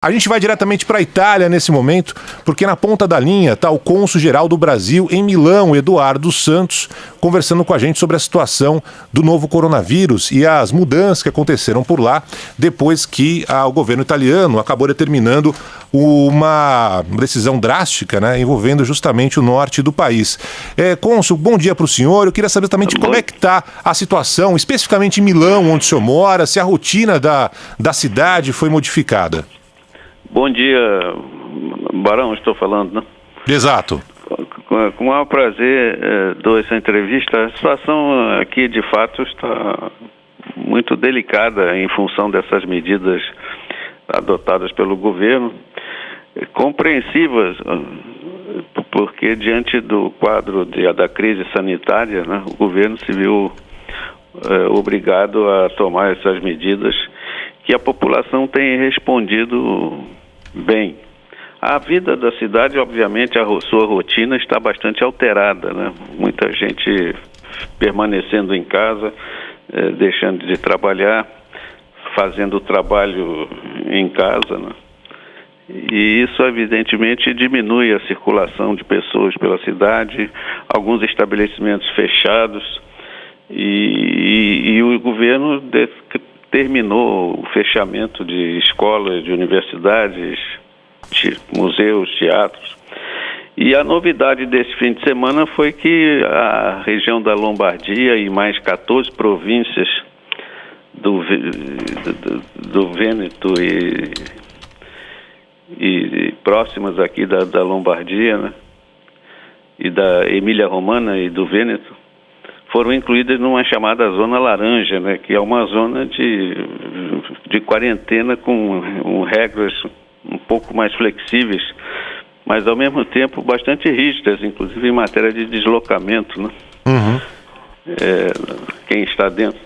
A gente vai diretamente para a Itália nesse momento, porque na ponta da linha está o cônsul-geral do Brasil em Milão, Eduardo Santos, conversando com a gente sobre a situação do novo coronavírus e as mudanças que aconteceram por lá depois que o governo italiano acabou determinando uma decisão drástica, né, envolvendo justamente o norte do país. Cônsul, bom dia para o senhor. Eu queria saber exatamente como é que está a situação, especificamente em Milão, onde o senhor mora, se a rotina da cidade foi modificada. Bom dia, Barão, estou falando, né? Exato. Com o maior prazer dou essa entrevista. A situação aqui, de fato, está muito delicada em função dessas medidas adotadas pelo governo, compreensivas, porque diante do quadro da crise sanitária, né, o governo se viu obrigado a tomar essas medidas que a população tem respondido bem. A vida da cidade, obviamente, sua rotina está bastante alterada, né? Muita gente permanecendo em casa, deixando de trabalhar, fazendo o trabalho em casa, né? E isso, evidentemente, diminui a circulação de pessoas pela cidade, alguns estabelecimentos fechados, e o governo terminou o fechamento de escolas, de universidades, museus, teatros. E a novidade desse fim de semana foi que a região da Lombardia e mais 14 províncias do Vêneto e próximas aqui da Lombardia, né, e da Emília-Romana e do Vêneto, foram incluídas numa chamada zona laranja, né, que é uma zona de quarentena com regras um pouco mais flexíveis, mas ao mesmo tempo bastante rígidas, inclusive em matéria de deslocamento, né? Uhum. Quem está dentro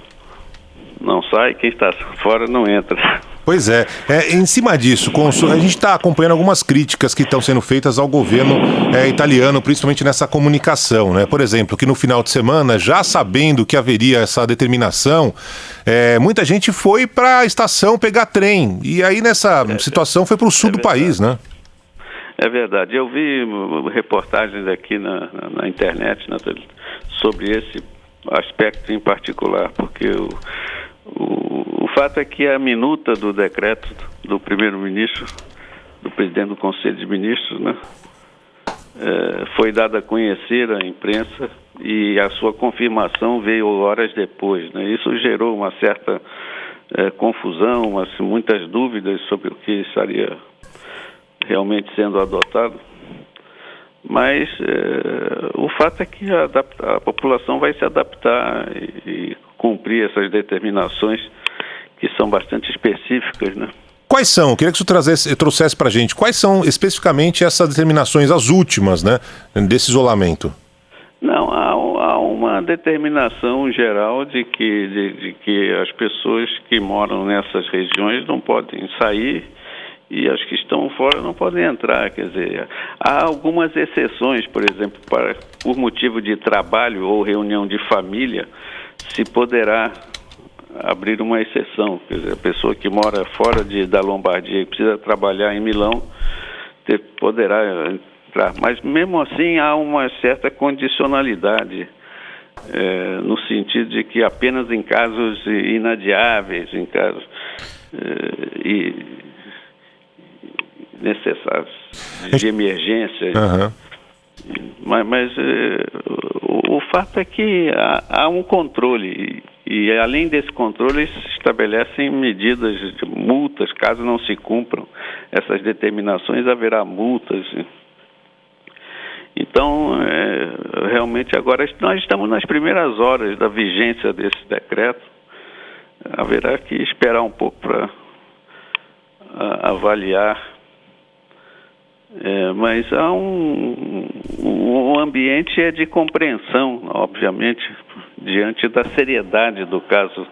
não sai, quem está fora não entra. Pois é. Em cima disso, cônsul, a gente está acompanhando algumas críticas que estão sendo feitas ao governo italiano, principalmente nessa comunicação, né? Por exemplo, que no final de semana, já sabendo que haveria essa determinação, muita gente foi para a estação pegar trem. E aí, nessa situação, foi para o sul do país, né? É verdade. Eu vi reportagens aqui na internet sobre esse aspecto em particular, porque o fato é que a minuta do decreto do primeiro-ministro, do presidente do Conselho de Ministros, né, foi dada a conhecer à imprensa e a sua confirmação veio horas depois, né? Isso gerou uma certa confusão, muitas dúvidas sobre o que estaria realmente sendo adotado. Mas o fato é que a população vai se adaptar e cumprir essas determinações que são bastante específicas, né? Quais são? Eu queria que você trouxesse para a gente. Quais são especificamente essas determinações, as últimas, né, desse isolamento? Não, há uma determinação geral de que as pessoas que moram nessas regiões não podem sair e as que estão fora não podem entrar. Quer dizer, há algumas exceções, por exemplo, por motivo de trabalho ou reunião de família, se poderá abrir uma exceção. Quer dizer, a pessoa que mora fora da Lombardia e precisa trabalhar em Milão poderá entrar. Mas mesmo assim há uma certa condicionalidade, no sentido de que apenas em casos inadiáveis, em casos necessários de emergência. Uhum. Mas o fato é que há um controle e além desse controle se estabelecem medidas de multas, caso não se cumpram essas determinações, haverá multas. Então, realmente agora nós estamos nas primeiras horas da vigência desse decreto. Haverá que esperar um pouco para avaliar. Mas há um ambiente de compreensão, obviamente, diante da seriedade do caso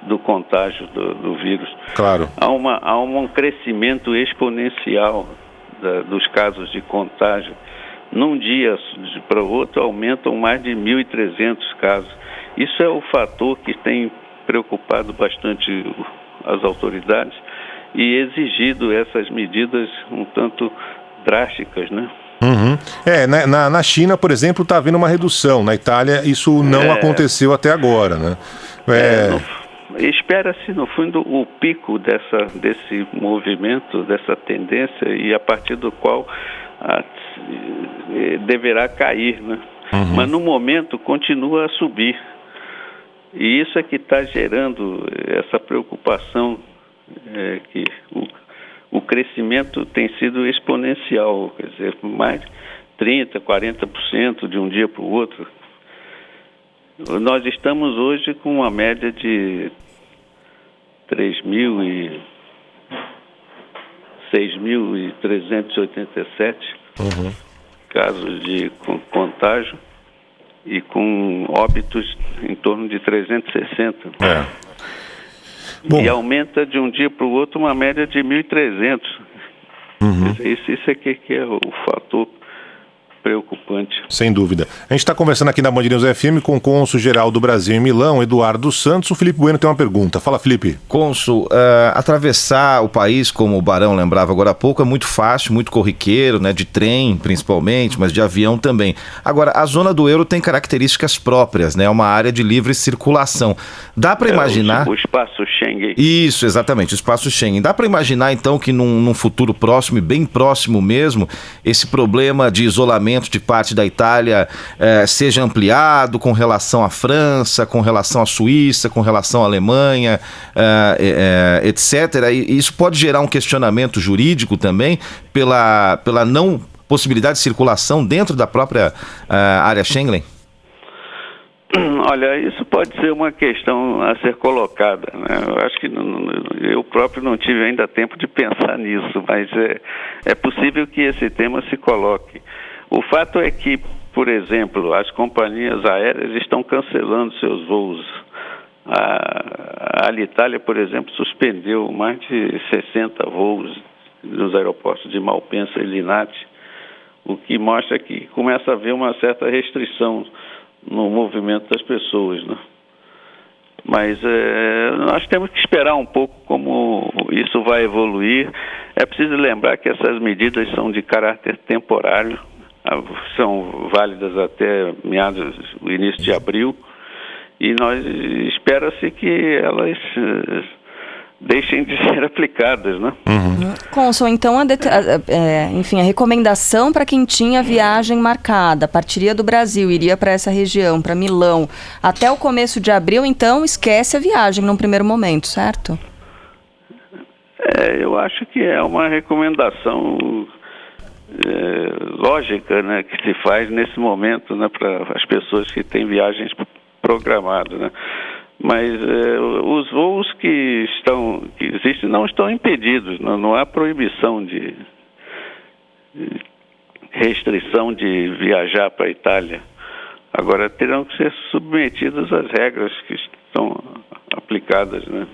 do contágio do vírus. Claro. Há um crescimento exponencial dos casos de contágio. Num dia para o outro aumentam mais de 1.300 casos. Isso é o fator que tem preocupado bastante as autoridades e exigido essas medidas um tanto drásticas, né? Uhum. Na China, por exemplo, está havendo uma redução. Na Itália, isso não aconteceu até agora, né? Espera-se, no fundo, o pico desse movimento, dessa tendência, e a partir do qual deverá cair, né? Uhum. Mas, no momento, continua a subir. E isso é que está gerando essa preocupação, que o crescimento tem sido exponencial, quer dizer, mais de 30%, 40% de um dia para o outro. Nós estamos hoje com uma média de 6.387 casos de contágio e com óbitos em torno de 360. E aumenta de um dia para o outro uma média de 1.300. Isso é que é o fator preocupante. Sem dúvida. A gente está conversando aqui na Band News FM com o cônsul-geral do Brasil em Milão, Eduardo Santos. O Felipe Bueno tem uma pergunta. Fala, Felipe. Cônsul, atravessar o país, como o Barão lembrava agora há pouco, é muito fácil, muito corriqueiro, né? De trem, principalmente, mas de avião também. Agora, a zona do euro tem características próprias, né? É uma área de livre circulação. Dá para imaginar... O espaço Schengen. Isso, exatamente, o espaço Schengen. Dá para imaginar, então, que num futuro próximo, e bem próximo mesmo, esse problema de isolamento de parte da Itália seja ampliado com relação à França, com relação à Suíça, com relação à Alemanha, etc. E isso pode gerar um questionamento jurídico também pela não possibilidade de circulação dentro da própria área Schengen? Olha, isso pode ser uma questão a ser colocada, né? Eu acho que eu próprio não tive ainda tempo de pensar nisso, mas é possível que esse tema se coloque. O fato é que, por exemplo, as companhias aéreas estão cancelando seus voos. A Alitalia, por exemplo, suspendeu mais de 60 voos nos aeroportos de Malpensa e Linate, o que mostra que começa a haver uma certa restrição no movimento das pessoas, né? Mas nós temos que esperar um pouco como isso vai evoluir. É preciso lembrar que essas medidas são de caráter temporário, são válidas até o início de abril, e espera-se que elas deixem de ser aplicadas, né? Cônsul, então, enfim, a recomendação para quem tinha viagem marcada, partiria do Brasil, iria para essa região, para Milão, até o começo de abril, então esquece a viagem num primeiro momento, certo? Eu acho que é uma recomendação lógica, né, que se faz nesse momento, né, para as pessoas que têm viagens programadas, né? Mas os voos que existem não estão impedidos, não há proibição de restrição de viajar para a Itália. Agora terão que ser submetidas às regras que estão aplicadas, né,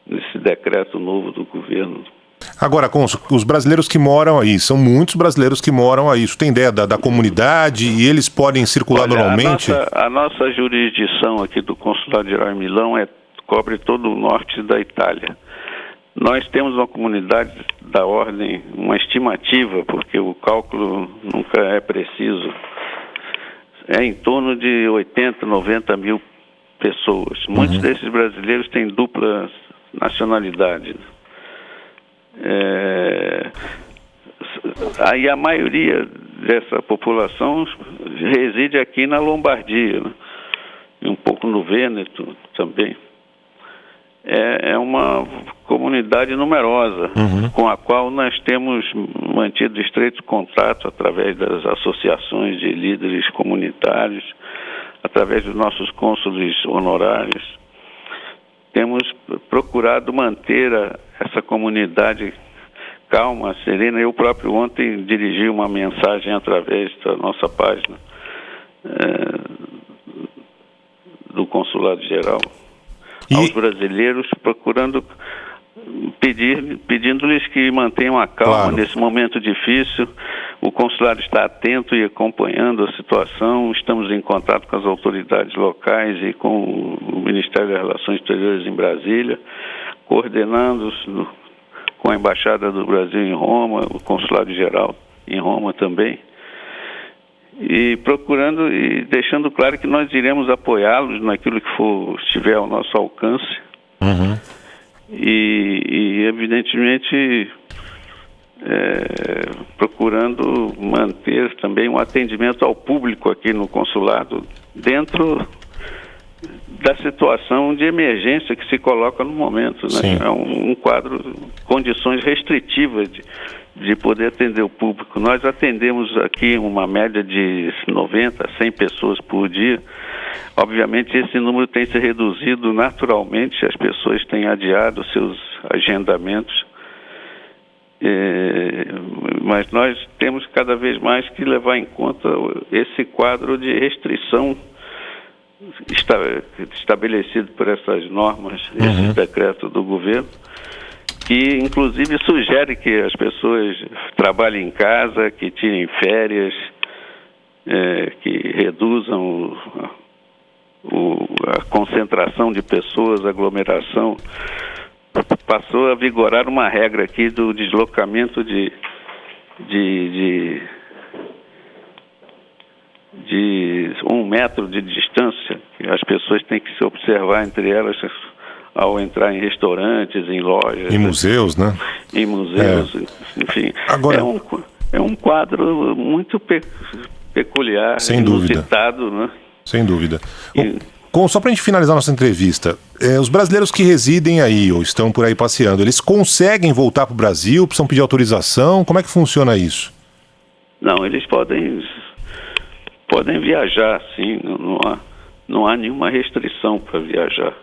nesse decreto novo do governo. Agora, cônsul, os brasileiros que moram aí, são muitos brasileiros que moram aí. Isso tem ideia da comunidade e eles podem circular normalmente? A nossa jurisdição aqui do Consulado Geral em Milão cobre todo o norte da Itália. Nós temos uma comunidade da ordem, uma estimativa, porque o cálculo nunca é preciso, em torno de 80, 90 mil pessoas. Muitos desses brasileiros têm dupla nacionalidade. Aí a maioria dessa população reside aqui na Lombardia, né? E um pouco no Vêneto também. É uma comunidade numerosa, com a qual nós temos mantido estreito contato através das associações de líderes comunitários, através dos nossos cônsules honorários. Temos procurado manter essa comunidade calma, serena. Eu próprio ontem dirigi uma mensagem através da nossa página do Consulado Geral aos brasileiros, procurando pedindo-lhes que mantenham a calma nesse momento difícil. O consulado está atento e acompanhando a situação. Estamos em contato com as autoridades locais e com o Ministério das Relações Exteriores em Brasília, coordenando com a Embaixada do Brasil em Roma, o Consulado-Geral em Roma também, e procurando e deixando claro que nós iremos apoiá-los naquilo que estiver ao nosso alcance. Uhum. E evidentemente procurando manter também um atendimento ao público aqui no consulado dentro da situação de emergência que se coloca no momento, né? É um quadro, condições restritivas de poder atender o público. Nós atendemos aqui uma média de 90 a 100 pessoas por dia. Obviamente esse número tem se reduzido naturalmente, as pessoas têm adiado seus agendamentos, mas nós temos cada vez mais que levar em conta esse quadro de restrição estabelecido por essas normas, esse decreto do governo, que inclusive sugere que as pessoas trabalhem em casa, que tirem férias, que reduzam a concentração de pessoas, a aglomeração. Passou a vigorar uma regra aqui do deslocamento de 1 metro de distância, que as pessoas têm que se observar entre elas ao entrar em restaurantes, em lojas. Em museus, né? Em museus, enfim. Agora, é um quadro muito peculiar, sem inusitado, dúvida. Né? Sem dúvida. Só para a gente finalizar nossa entrevista, os brasileiros que residem aí ou estão por aí passeando, eles conseguem voltar para o Brasil? Precisam pedir autorização? Como é que funciona isso? Não, eles podem viajar, sim, não há nenhuma restrição para viajar.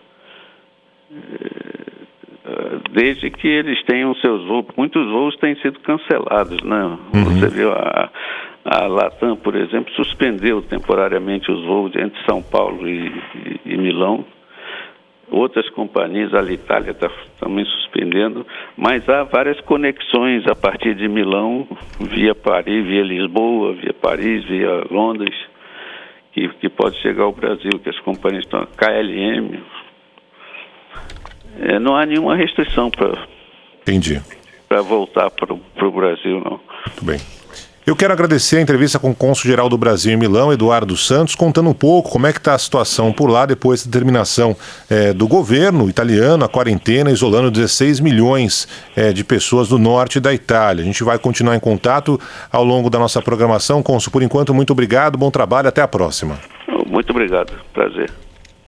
Desde que eles tenham seus voos, muitos voos têm sido cancelados, né? Você viu, a Latam, por exemplo, suspendeu temporariamente os voos entre São Paulo e Milão. Outras companhias, a Alitalia está também suspendendo, mas há várias conexões a partir de Milão, via Paris, via Lisboa, via Paris, via Londres, que pode chegar ao Brasil, que as companhias estão, KLM. Não há nenhuma restrição para voltar para o Brasil, não. Muito bem. Eu quero agradecer a entrevista com o cônsul-geral do Brasil em Milão, Eduardo Santos, contando um pouco como é que está a situação por lá depois da determinação do governo italiano, a quarentena, isolando 16 milhões de pessoas do norte da Itália. A gente vai continuar em contato ao longo da nossa programação. Cônsul, por enquanto, muito obrigado, bom trabalho, até a próxima. Muito obrigado, prazer.